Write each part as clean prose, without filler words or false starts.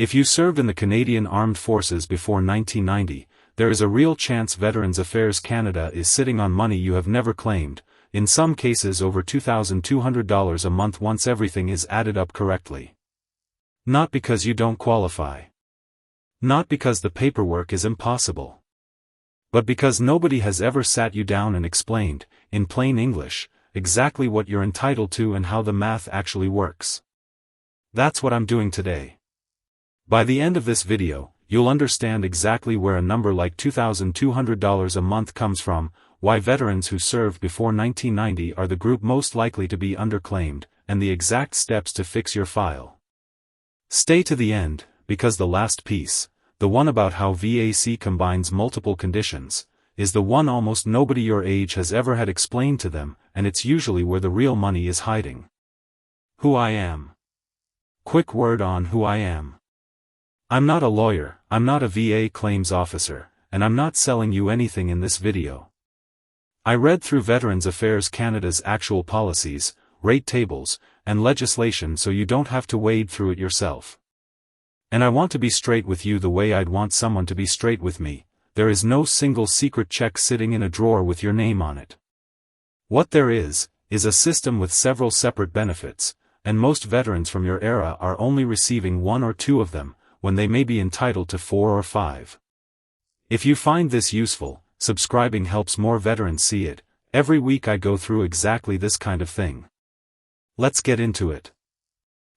If you served in the Canadian Armed Forces before 1990, there is a real chance Veterans Affairs Canada is sitting on money you have never claimed, in some cases over $2,200 a month once everything is added up correctly. Not because you don't qualify. Not because the paperwork is impossible. But because nobody has ever sat you down and explained, in plain English, exactly what you're entitled to and how the math actually works. That's what I'm doing today. By the end of this video, you'll understand exactly where a number like $2,200 a month comes from, why veterans who served before 1990 are the group most likely to be underclaimed, and the exact steps to fix your file. Stay to the end, because the last piece, the one about how VAC combines multiple conditions, is the one almost nobody your age has ever had explained to them, and it's usually where the real money is hiding. Who I am. Quick word on who I am. I'm not a lawyer, I'm not a VA claims officer, and I'm not selling you anything in this video. I read through Veterans Affairs Canada's actual policies, rate tables, and legislation so you don't have to wade through it yourself. And I want to be straight with you the way I'd want someone to be straight with me. There is no single secret check sitting in a drawer with your name on it. What there is a system with several separate benefits, and most veterans from your era are only receiving one or two of them, when they may be entitled to 4 or 5. If you find this useful, subscribing helps more veterans see it. Every week I go through exactly this kind of thing. Let's get into it.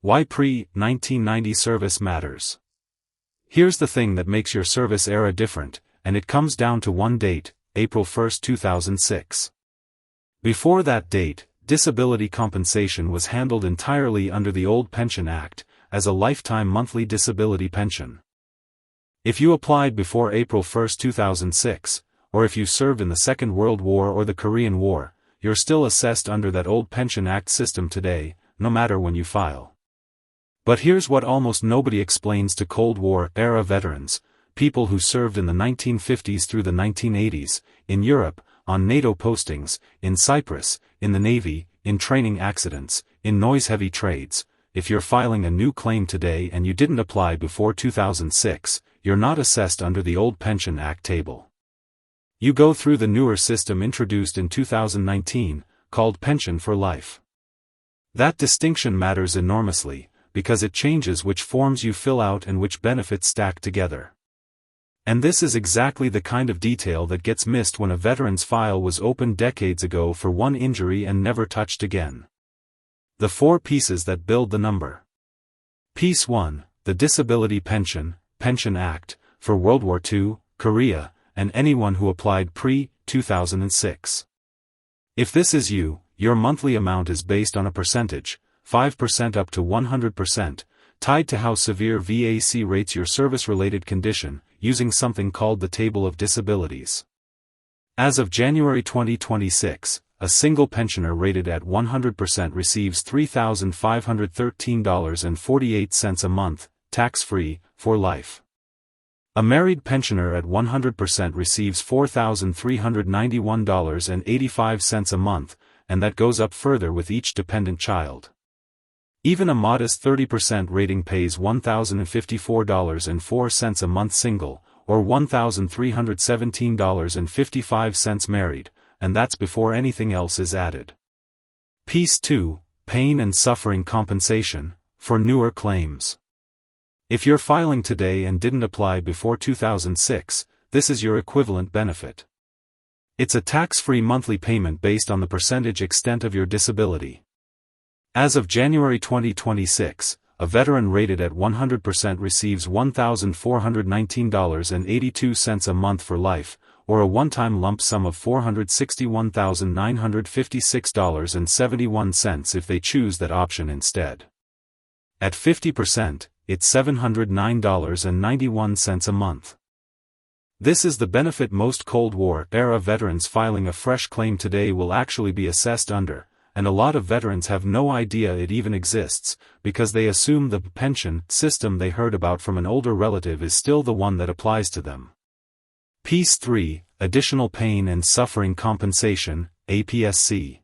Why pre-1990 service matters. Here's the thing that makes your service era different, and it comes down to one date, April 1, 2006. Before that date, disability compensation was handled entirely under the old Pension Act, as a lifetime monthly disability pension. If you applied before April 1, 2006, or if you served in the Second World War or the Korean War, you're still assessed under that old Pension Act system today, no matter when you file. But here's what almost nobody explains to Cold War-era veterans, people who served in the 1950s through the 1980s, in Europe, on NATO postings, in Cyprus, in the Navy, in training accidents, in noise-heavy trades. If you're filing a new claim today and you didn't apply before 2006, you're not assessed under the old Pension Act table. You go through the newer system introduced in 2019, called Pension for Life. That distinction matters enormously, because it changes which forms you fill out and which benefits stack together. And this is exactly the kind of detail that gets missed when a veteran's file was opened decades ago for one injury and never touched again. The 4 pieces that build the number. Piece 1, the Disability Pension Act, for World War II, Korea, and anyone who applied pre-2006. If this is you, your monthly amount is based on a percentage, 5% up to 100%, tied to how severe VAC rates your service-related condition, using something called the Table of Disabilities. As of January 2026, a single pensioner rated at 100% receives $3,513.48 a month, tax-free, for life. A married pensioner at 100% receives $4,391.85 a month, and that goes up further with each dependent child. Even a modest 30% rating pays $1,054.04 a month single, or $1,317.55 married, and that's before anything else is added. Piece 2, Pain and Suffering Compensation, for newer claims. If you're filing today and didn't apply before 2006, this is your equivalent benefit. It's a tax-free monthly payment based on the percentage extent of your disability. As of January 2026, a veteran rated at 100% receives $1,419.82 a month for life, or a one-time lump sum of $461,956.71 if they choose that option instead. At 50%, it's $709.91 a month. This is the benefit most Cold War-era veterans filing a fresh claim today will actually be assessed under, and a lot of veterans have no idea it even exists, because they assume the pension system they heard about from an older relative is still the one that applies to them. Piece 3, Additional Pain and Suffering Compensation, APSC.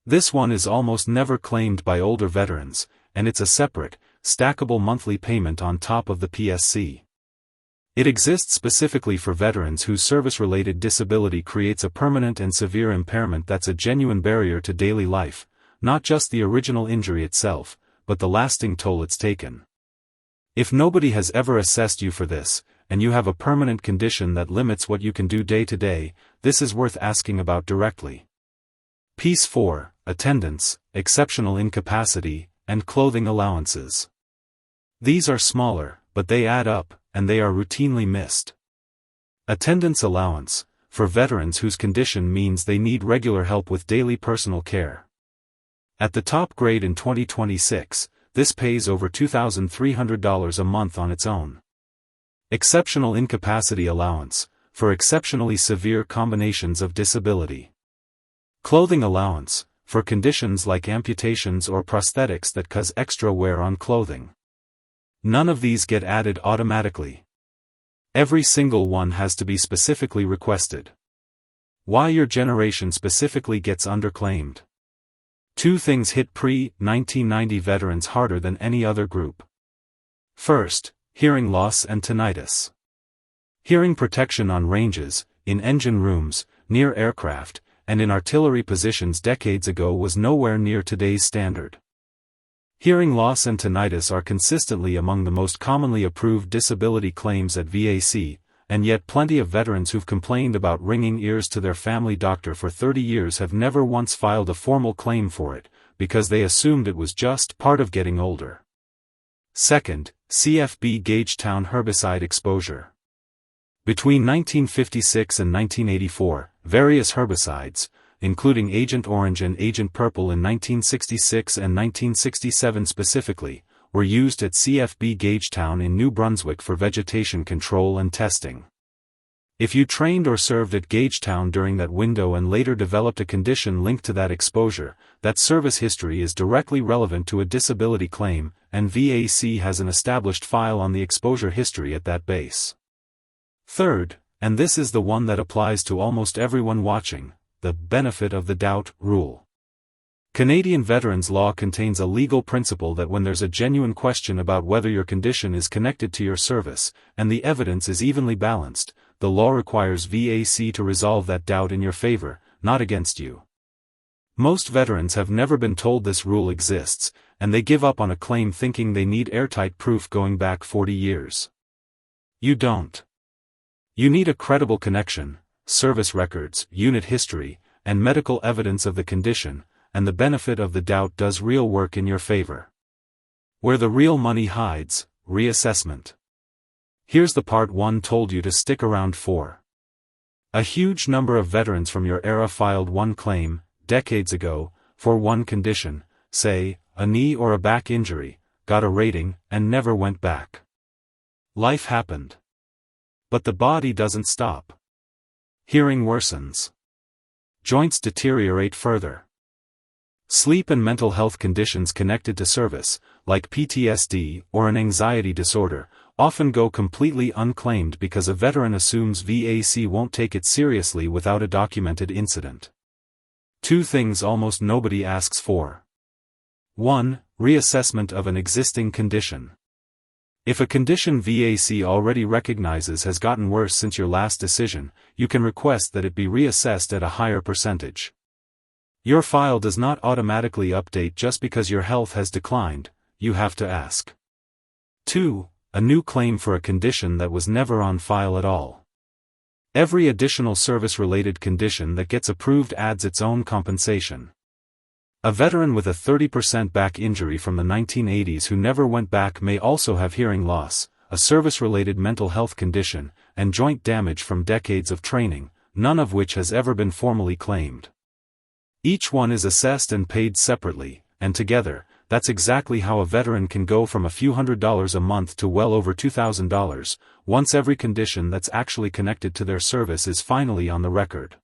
This one is almost never claimed by older veterans, and it's a separate, stackable monthly payment on top of the PSC. It exists specifically for veterans whose service-related disability creates a permanent and severe impairment that's a genuine barrier to daily life, not just the original injury itself, but the lasting toll it's taken. If nobody has ever assessed you for this, and you have a permanent condition that limits what you can do day to day, this is worth asking about directly. Piece 4, Attendance, Exceptional Incapacity, and Clothing Allowances. These are smaller, but they add up, and they are routinely missed. Attendance allowance, for veterans whose condition means they need regular help with daily personal care. At the top grade in 2026, this pays over $2,300 a month on its own. Exceptional Incapacity Allowance, for exceptionally severe combinations of disability. Clothing Allowance, for conditions like amputations or prosthetics that cause extra wear on clothing. None of these get added automatically. Every single one has to be specifically requested. Why your generation specifically gets underclaimed. Two things hit pre-1990 veterans harder than any other group. First, hearing loss and tinnitus. Hearing protection on ranges, in engine rooms, near aircraft, and in artillery positions decades ago was nowhere near today's standard. Hearing loss and tinnitus are consistently among the most commonly approved disability claims at VAC, and yet plenty of veterans who've complained about ringing ears to their family doctor for 30 years have never once filed a formal claim for it, because they assumed it was just part of getting older. Second, CFB Gagetown herbicide exposure. Between 1956 and 1984, various herbicides, including Agent Orange and Agent Purple in 1966 and 1967 specifically, were used at CFB Gagetown in New Brunswick for vegetation control and testing. If you trained or served at Gagetown during that window and later developed a condition linked to that exposure, that service history is directly relevant to a disability claim, and VAC has an established file on the exposure history at that base. Third, and this is the one that applies to almost everyone watching, the benefit of the doubt rule. Canadian veterans law contains a legal principle that when there's a genuine question about whether your condition is connected to your service, and the evidence is evenly balanced, the law requires VAC to resolve that doubt in your favor, not against you. Most veterans have never been told this rule exists, and they give up on a claim thinking they need airtight proof going back 40 years. You don't. You need a credible connection, service records, unit history, and medical evidence of the condition, and the benefit of the doubt does real work in your favor. Where the real money hides, reassessment. Here's the part one told you to stick around for. A huge number of veterans from your era filed one claim, decades ago, for one condition, say, a knee or a back injury, got a rating, and never went back. Life happened. But the body doesn't stop. Hearing worsens. Joints deteriorate further. Sleep and mental health conditions connected to service, like PTSD or an anxiety disorder, often go completely unclaimed because a veteran assumes VAC won't take it seriously without a documented incident. Two things almost nobody asks for. 1. Reassessment of an existing condition. If a condition VAC already recognizes has gotten worse since your last decision, you can request that it be reassessed at a higher percentage. Your file does not automatically update just because your health has declined, you have to ask. 2. A new claim for a condition that was never on file at all. Every additional service-related condition that gets approved adds its own compensation. A veteran with a 30% back injury from the 1980s who never went back may also have hearing loss, a service-related mental health condition, and joint damage from decades of training, none of which has ever been formally claimed. Each one is assessed and paid separately, and together, that's exactly how a veteran can go from a few $100s a month to well over $2,000, once every condition that's actually connected to their service is finally on the record.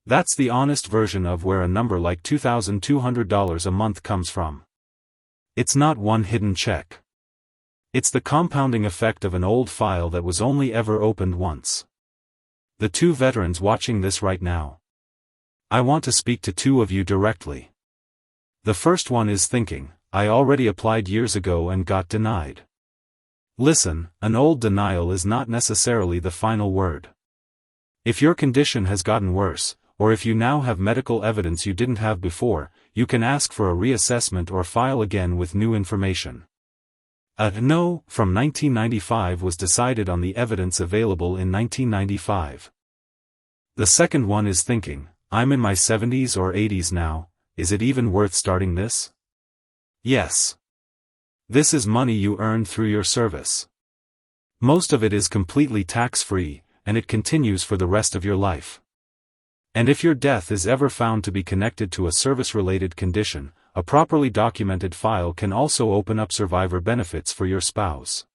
That's the honest version of where a number like $2,200 a month comes from. It's not one hidden check. It's the compounding effect of an old file that was only ever opened once. The two veterans watching this right now. I want to speak to two of you directly. The first one is thinking, I already applied years ago and got denied. Listen, an old denial is not necessarily the final word. If your condition has gotten worse, or if you now have medical evidence you didn't have before, you can ask for a reassessment or file again with new information. A no from 1995 was decided on the evidence available in 1995. The second one is thinking, I'm in my 70s or 80s now, is it even worth starting this? Yes. This is money you earned through your service. Most of it is completely tax-free, and it continues for the rest of your life. And if your death is ever found to be connected to a service-related condition, a properly documented file can also open up survivor benefits for your spouse.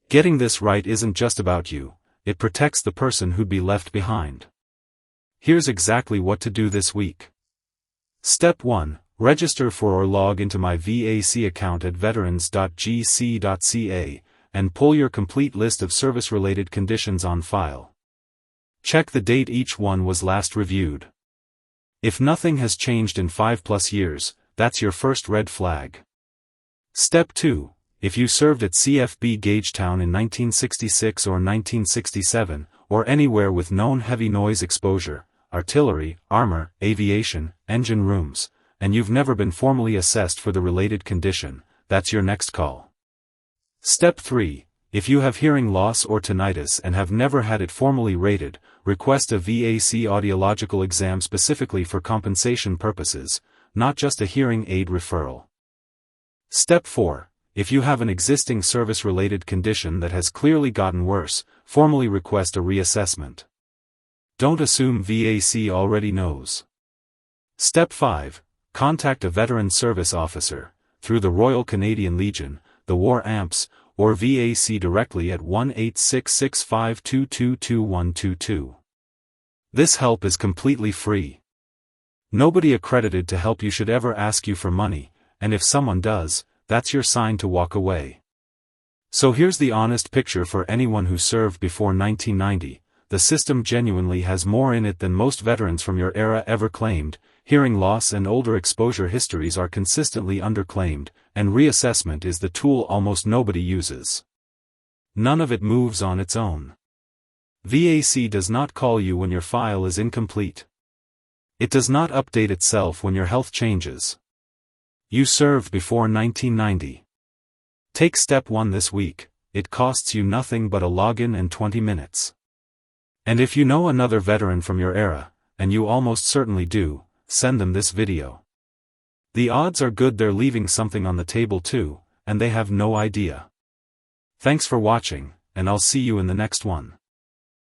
Getting this right isn't just about you, it protects the person who'd be left behind. Here's exactly what to do this week. Step 1. Register for or log into my VAC account at veterans.gc.ca, and pull your complete list of service-related conditions on file. Check the date each one was last reviewed. If nothing has changed in 5+ years, that's your first red flag. Step 2. If you served at CFB Gagetown in 1966 or 1967, or anywhere with known heavy noise exposure, artillery, armor, aviation, engine rooms, and you've never been formally assessed for the related condition, that's your next call. Step 3. If you have hearing loss or tinnitus and have never had it formally rated, request a VAC audiological exam specifically for compensation purposes, not just a hearing aid referral. Step 4. If you have an existing service-related condition that has clearly gotten worse, formally request a reassessment. Don't assume VAC already knows. Step 5. Contact a veteran service officer, through the Royal Canadian Legion, the War Amps, or VAC directly at 1-866-522-2122. This help is completely free. Nobody accredited to help you should ever ask you for money, and if someone does, that's your sign to walk away. So here's the honest picture for anyone who served before 1990, the system genuinely has more in it than most veterans from your era ever claimed. Hearing loss and older exposure histories are consistently underclaimed, and reassessment is the tool almost nobody uses. None of it moves on its own. VAC does not call you when your file is incomplete. It does not update itself when your health changes. You served before 1990. Take step 1 this week, it costs you nothing but a login and 20 minutes. And if you know another veteran from your era, and you almost certainly do, send them this video. The odds are good they're leaving something on the table too, and they have no idea. Thanks for watching, and I'll see you in the next one.